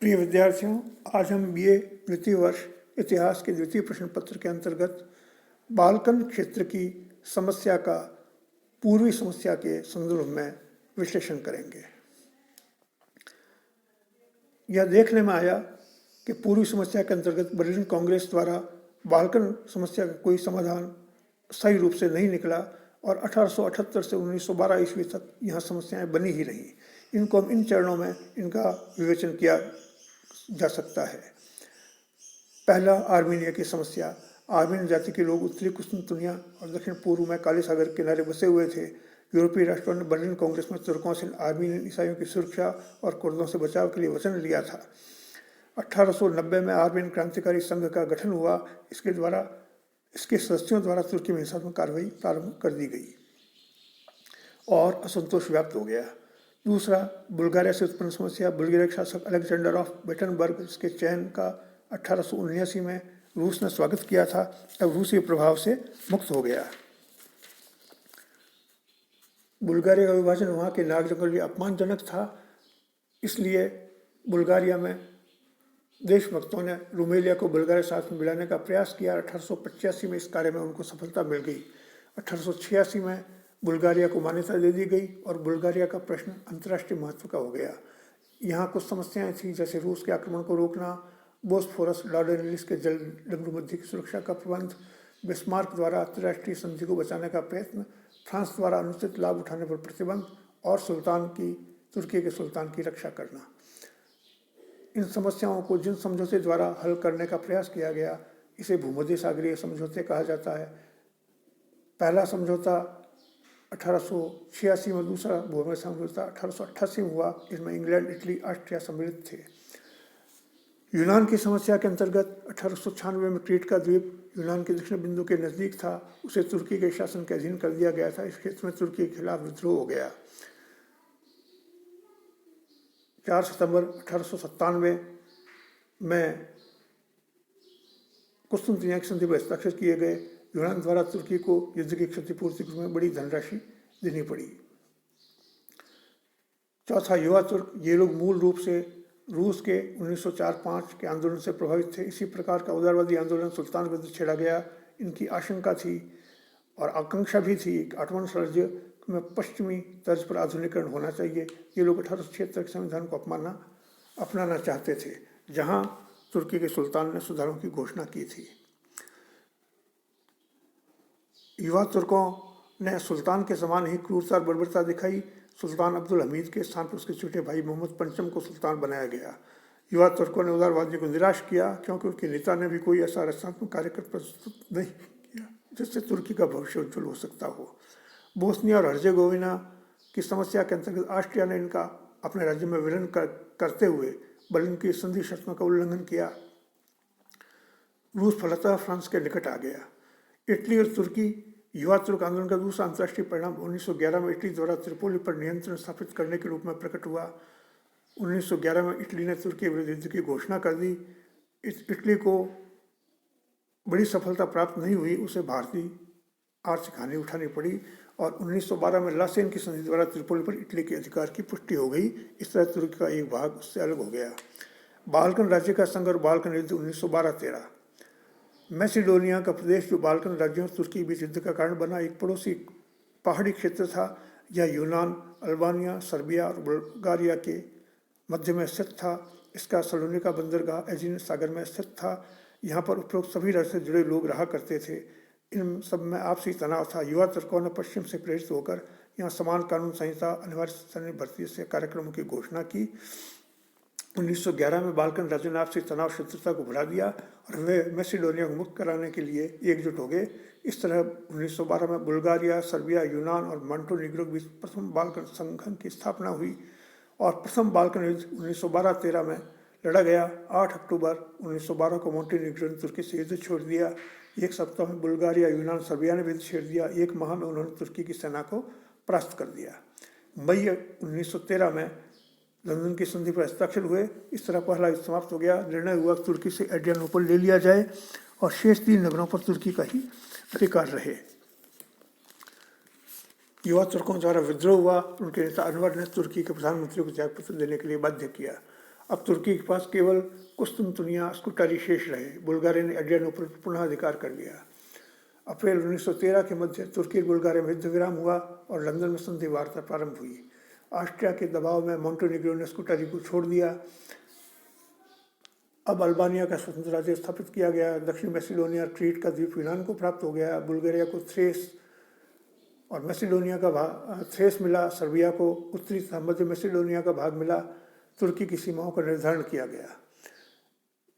प्रिय विद्यार्थियों, आज हम बीए द्वितीय वर्ष इतिहास के द्वितीय प्रश्न पत्र के अंतर्गत बाल्कन क्षेत्र की समस्या का पूर्वी समस्या के संदर्भ में विश्लेषण करेंगे। यह देखने में आया कि पूर्वी समस्या के अंतर्गत बर्लिन कांग्रेस द्वारा बाल्कन समस्या का कोई समाधान सही रूप से नहीं निकला और 1878 से 1912 ईस्वी तक यह समस्याएं बनी ही रहीं। इनको हम इन चरणों में इनका विवेचन किया जा सकता है। पहला, आर्मीनिया की समस्या। आर्मीन जाति के लोग उत्तरी कुस्तुनतुनिया और दक्षिण पूर्व में काले सागर के किनारे बसे हुए थे। यूरोपीय राष्ट्रों ने बर्लिन कांग्रेस में तुर्कों से आर्मीनियन ईसाइयों की सुरक्षा और कुर्दों से बचाव के लिए वचन लिया था। 1890 में आर्मीन क्रांतिकारी संघ का गठन हुआ। इसके सदस्यों द्वारा तुर्की में हिंसात्मक कार्रवाई प्रारंभ कर दी गई और असंतोष व्याप्त हो गया। दूसरा, बुल्गारिया से उत्पन्न समस्या। बुल्गारिया के शासक अलेक्जेंडर ऑफ बेटनबर्ग इसके चयन का 1879 में रूस ने स्वागत किया था। अब रूसी प्रभाव से मुक्त हो गया। बुल्गारिया का विभाजन वहाँ के नागरिकों के लिए अपमानजनक था, इसलिए बुल्गारिया में देशभक्तों ने रूमेलिया को बुल्गारिया साथ में मिलाने का प्रयास किया। 1885 में इस कार्य में उनको सफलता मिल गई। 1886 में बुल्गारिया को मान्यता दे दी गई और बुल्गारिया का प्रश्न अंतर्राष्ट्रीय महत्व का हो गया। यहाँ कुछ समस्याएं थीं, जैसे रूस के आक्रमण को रोकना, बोस्फोरस डार्डेनेलिस के जल डंगूमध्य की सुरक्षा का प्रबंध, बिस्मार्क द्वारा अंतर्राष्ट्रीय संधि को बचाने का प्रयत्न, फ्रांस द्वारा अनुचित लाभ उठाने पर प्रतिबंध और तुर्की के सुल्तान की रक्षा करना। इन समस्याओं को जिन समझौते द्वारा हल करने का प्रयास किया गया, इसे भूमध्य सागरीय समझौते कहा जाता है। पहला समझौता 1886 में, दूसरा भूमध्य समझौता 1888 में हुआ। इसमें इंग्लैंड, इटली, ऑस्ट्रिया सम्मिलित थे। यूनान की समस्या के अंतर्गत 1896 में क्रीट का द्वीप यूनान के दक्षिण बिंदु के नज़दीक था, उसे तुर्की के शासन के अधीन कर दिया गया था। इस क्षेत्र में तुर्की के खिलाफ विद्रोह हो गया। 4 सितंबर 1897 में कुस्तुनतुनिया की संधि पर हस्ताक्षर किए गए। यूनान द्वारा तुर्की को युद्ध की क्षतिपूर्ति के रूप में बड़ी धनराशि देनी पड़ी। चौथा, युवा तुर्क। ये लोग मूल रूप से रूस के 1904-05 के आंदोलन से प्रभावित थे। इसी प्रकार का उदारवादी आंदोलन सुल्तान विरुद्ध छेड़ा गया। इनकी आशंका थी और आकांक्षा भी थी कि ऑटोमन साम्राज्य में पश्चिमी तर्ज पर आधुनिकीकरण होना चाहिए। ये लोग 1876 के संविधान को अपनाना चाहते थे, जहां तुर्की के सुल्तान ने सुधारों की घोषणा की थी। युवा तुर्कों ने सुल्तान के समान ही क्रूरता और बर्बरता दिखाई। सुल्तान अब्दुल हमीद के स्थान पर उसके छोटे भाई मोहम्मद पंचम को सुल्तान बनाया गया। युवा तुर्कों ने उदारवादियों को निराश किया, क्योंकि उनके नेता ने भी कोई ऐसा रचनात्मक कार्य प्रस्तुत नहीं किया जिससे तुर्की का भविष्य उज्जवल हो सकता हो। बोस्निया और हर्जेगोविना की समस्या के अंतर्गत ऑस्ट्रिया ने इनका अपने राज्य में विलीन करते हुए बर्लिन की संधि शर्तों का उल्लंघन किया। रूस फलतः फ्रांस के निकट आ गया। इटली और तुर्की। युवा तुर्क आंदोलन का दूसरा अंतर्राष्ट्रीय परिणाम 1911 में इटली द्वारा त्रिपोली पर नियंत्रण स्थापित करने के रूप में प्रकट हुआ। 1911 में इटली ने तुर्की विरुद्ध युद्ध की घोषणा कर दी। इटली को बड़ी सफलता प्राप्त नहीं हुई, उसे भारतीय आर्थिक हानि उठानी पड़ी और 1912 में लासेन की संधि द्वारा त्रिपोली पर इटली के अधिकार की पुष्टि हो गई। इस तरह तुर्की का एक भाग उससे अलग हो गया। बाल्कन राज्य का संघ और बाल्कन युद्ध 1912-13। मैसिडोनिया का प्रदेश, जो बाल्कन राज्यों और तुर्की के बीच युद्ध का कारण बना, एक पड़ोसी पहाड़ी क्षेत्र था। यह यूनान, अल्बानिया, सर्बिया और बुल्गारिया के मध्य में स्थित था। इसका सलोनिका बंदरगाह एजियन सागर में स्थित था। यहाँ पर उपरोक्त सभी राज्य से जुड़े लोग रहा करते थे। इन सब में आपसी तनाव था। युवा तुर्कों ने पश्चिम से प्रेरित होकर यहाँ समान कानून संहिता, अनिवार्य सैन्य भर्ती से कार्यक्रमों की घोषणा की। 1911 में बाल्कन राज्यों ने आपसी तनाव शत्रुता को बढ़ा दिया और वे मैसिडोनिया को मुक्त कराने के लिए एकजुट हो गए। इस तरह 1912 में बुल्गारिया, सर्बिया, यूनान और मॉन्टेनीग्रो के बीच प्रथम बाल्कन संघ की स्थापना हुई और प्रथम बाल्कन युद्ध 1912-13 में लड़ा गया। 8 अक्टूबर 1912 को मॉन्टेनीग्रो ने तुर्की से युद्ध छोड़ दिया। एक सप्ताह में बुल्गारिया, यूनान, सर्बिया ने भी युद्ध छेड़ दिया। 1 माह में उन्होंने तुर्की की सेना को परास्त कर दिया। मई 1913 में लंदन की संधि पर हस्ताक्षर हुए। इस तरह पहला युद्ध समाप्त हो गया। निर्णय हुआ तुर्की से एड्रियानोपल ले लिया जाए और शेष 3 नगरों पर तुर्की का ही अधिकार रहे। युवा तुर्कों द्वारा विद्रोह हुआ। उनके नेता अनवर ने तुर्की के प्रधानमंत्री को त्यागपत्र देने के लिए बाध्य किया। अब तुर्की के पास केवल कुस्तुनतुनिया स्कूटारी शेष रहे। बुल्गारिया ने एड्रियानोपल पर पुनः अधिकार कर लिया। अप्रैल 1913 के मध्य तुर्की और बुल्गारिया में युद्ध विराम हुआ और लंदन में संधि वार्ता प्रारंभ हुई। ऑस्ट्रिया के दबाव में मोंटेनिग्रो ने स्कूटारी को छोड़ दिया। अब अल्बानिया का स्वतंत्र राज्य स्थापित किया गया। दक्षिण मैसिडोनिया क्रीट का द्वीप यूनान को प्राप्त हो गया। बुल्गारिया को थ्रेस और मैसिडोनिया का भाग थ्रेस मिला। सर्बिया को उत्तरी तथा मध्य मैसिडोनिया का भाग मिला। तुर्की की सीमाओं का निर्धारण किया गया।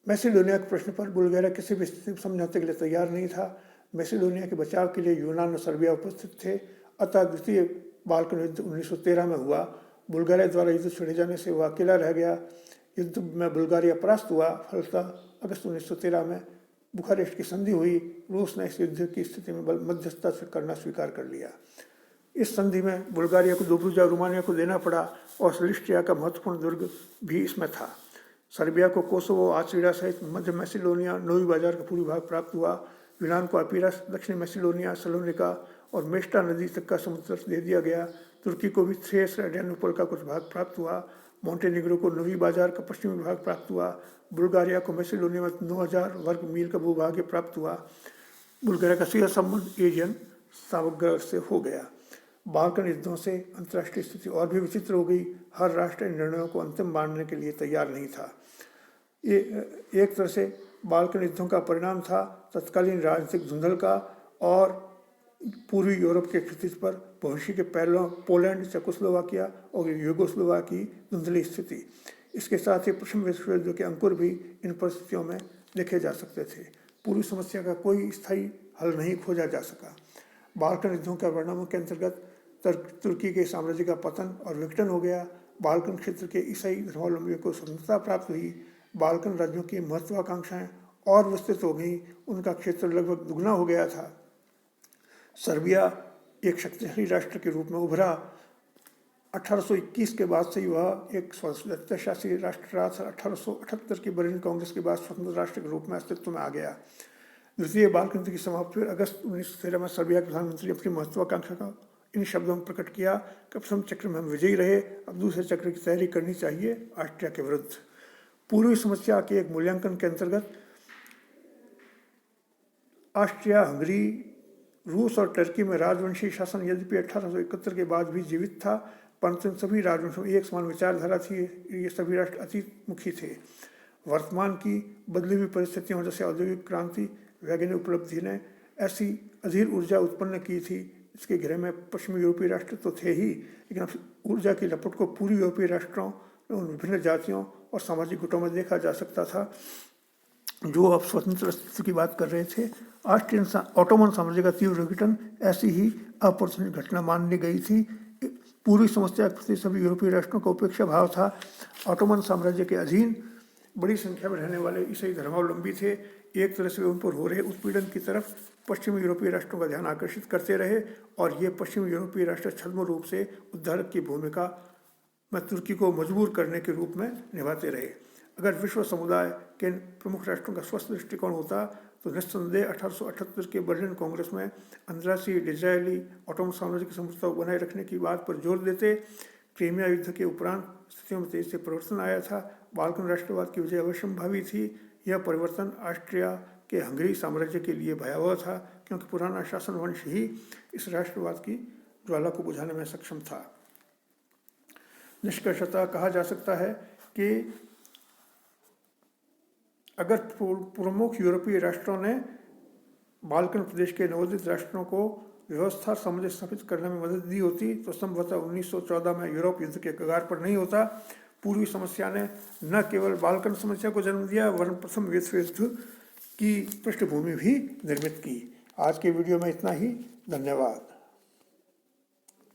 मैसिडोनिया के प्रश्न पर बुल्गारिया किसी भी स्थिति में समझौते के लिए तैयार नहीं था। मैसिडोनिया के बचाव के लिए यूनान और सर्बिया उपस्थित थे। अतः द्वितीय बाल्कन युद्ध 1913 में हुआ। बुल्गारिया द्वारा युद्ध छिड़े जाने से वह अकेला रह गया। युद्ध में बुल्गारिया परास्त हुआ। फलतः अगस्त 1913 में बुखारेस्ट की संधि हुई। रूस ने इस युद्ध की स्थिति में मध्यस्थता से करना स्वीकार कर लिया। इस संधि में बुल्गारिया को दोब्रुजा और रोमानिया को देना पड़ा और सिलिस्ट्रिया का महत्वपूर्ण दुर्ग भी इसमें था। सर्बिया को कोसोवो, आचरीडा सहित मध्य मैसिडोनिया, नोवी बाजार का पूरी भाग प्राप्त हुआ। यूनान को अपिरस, दक्षिण मैसिडोनिया, सलोनिका और मेस्टा नदी तक का समुद्र दे दिया गया। तुर्की को भी थ्रेस, एड्रियानोपल का कुछ भाग प्राप्त हुआ। मोंटेनिग्रो को नोवी बाजार का पश्चिमी भाग प्राप्त हुआ। बुल्गारिया को मैसिडोनिया में 9000 वर्ग मील का भूभाग प्राप्त हुआ। बुल्गारिया का सीधा संबंध एशियन सागर से हो गया। बाल्कन युद्धों से अंतर्राष्ट्रीय स्थिति और भी विचित्र हो गई। हर राष्ट्र इन निर्णयों को अंतिम मानने के लिए तैयार नहीं था। ये एक तरह से बाल्कन युद्धों का परिणाम था तत्कालीन राजनीतिक धुंधल का और पूर्वी यूरोप के क्षितिज पर भविष्य के पहलों पोलैंड, चेकोस्लोवाकिया और यूगोस्लोवाकिया की धुंधली स्थिति। इसके साथ ही प्रथम विश्व युद्ध के अंकुर भी इन परिस्थितियों में देखे जा सकते थे। पूर्वी समस्या का कोई स्थायी हल नहीं खोजा जा सका। बाल्कन युद्धों के परिणामों के अंतर्गत तुर्की के साम्राज्य का पतन और विघटन हो गया। बाल्कन क्षेत्र के ईसाई धर्मावलंबियों को स्वतंत्रता प्राप्त हुई। बाल्कन राज्यों की महत्वाकांक्षाएं और विस्तृत हो गई। उनका क्षेत्र लगभग दुगना हो गया था। सर्बिया एक शक्तिशाली राष्ट्र के रूप में उभरा। 1821 के बाद से वह एक स्वायत्तशासी राष्ट्र रहा था। 1878 की बर्लिन कांग्रेस के बाद स्वतंत्र राष्ट्र के रूप में अस्तित्व में आ गया। द्वितीय बाल्कन युद्ध की समाप्ति पर अगस्त 1913 में सर्बिया के प्रधानमंत्री अपनी महत्वाकांक्षा का इन शब्दों में प्रकट किया कि प्रथम चक्र में हम विजयी रहे, अब दूसरे चक्र की तैयारी करनी चाहिए ऑस्ट्रिया के विरुद्ध। पूर्वी समस्या के एक मूल्यांकन के अंतर्गत ऑस्ट्रिया, हंगरी, रूस और टर्की में राजवंशी शासन यद्यपि 1871 के बाद भी जीवित था, परंतु इन सभी राजवंशों में एक समान विचारधारा थी। ये सभी राष्ट्र अतीतमुखी थे। वर्तमान की बदली हुई परिस्थितियों जैसे औद्योगिक क्रांति, वैज्ञानिक उपलब्धि ने ऐसी अधीर ऊर्जा उत्पन्न की थी। इसके घेरे में पश्चिमी यूरोपीय राष्ट्र तो थे ही, लेकिन ऊर्जा की लपट को पूर्वी यूरोपीय राष्ट्रों में उन विभिन्न जातियों और सामाजिक गुटों में देखा जा सकता था जो अब स्वतंत्र अस्तित्व की बात कर रहे थे। ऑस्ट्रियन ऑटोमन साम्राज्य का तीव्र विघटन ऐसी ही अप्रत्याशित घटना मानी गई थी। पूर्वी समस्या के प्रति सभी यूरोपीय राष्ट्रों का उपेक्षा भाव था। ऑटोमन साम्राज्य के अधीन बड़ी संख्या में रहने वाले ईसाई धर्मावलंबी थे। एक तरह से उन पर हो रहे उत्पीड़न की तरफ पश्चिमी यूरोपीय राष्ट्रों का ध्यान आकर्षित करते रहे और ये पश्चिमी यूरोपीय राष्ट्र छद्म रूप से उद्धारक की भूमिका में तुर्की को मजबूर करने के रूप में निभाते रहे। अगर विश्व समुदाय के प्रमुख राष्ट्रों का स्वस्थ दृष्टिकोण होता तो निस्संदेह 1878 के बर्लिन कांग्रेस में अंतर्राष्ट्रीय डिजायली ऑटोमन साम्राज्य की संप्रभुता को बनाए रखने की बात पर जोर देते। क्रीमिया युद्ध के उपरांत स्थितियों में तेजी से परिवर्तन आया था। बाल्कन राष्ट्रवाद की विजय अवश्यंभावी थी। यह परिवर्तन ऑस्ट्रिया के हंगरी साम्राज्य के लिए भयावह था, क्योंकि पुराना शासन वंश ही इस राष्ट्रवाद की ज्वाला को बुझाने में सक्षम था। निष्कर्षतः कहा जा सकता है कि अगर प्रमुख यूरोपीय राष्ट्रों ने बाल्कन प्रदेश के नवोदित राष्ट्रों को व्यवस्था सामंजस्य स्थापित करने में मदद दी होती तो संभवतः 1914 में यूरोप युद्ध के कगार पर नहीं होता। पूर्वी समस्या ने न केवल बाल्कन समस्या को जन्म दिया वरन प्रथम विश्व युद्ध की पृष्ठभूमि भी निर्मित की। आज के वीडियो में इतना ही। धन्यवाद।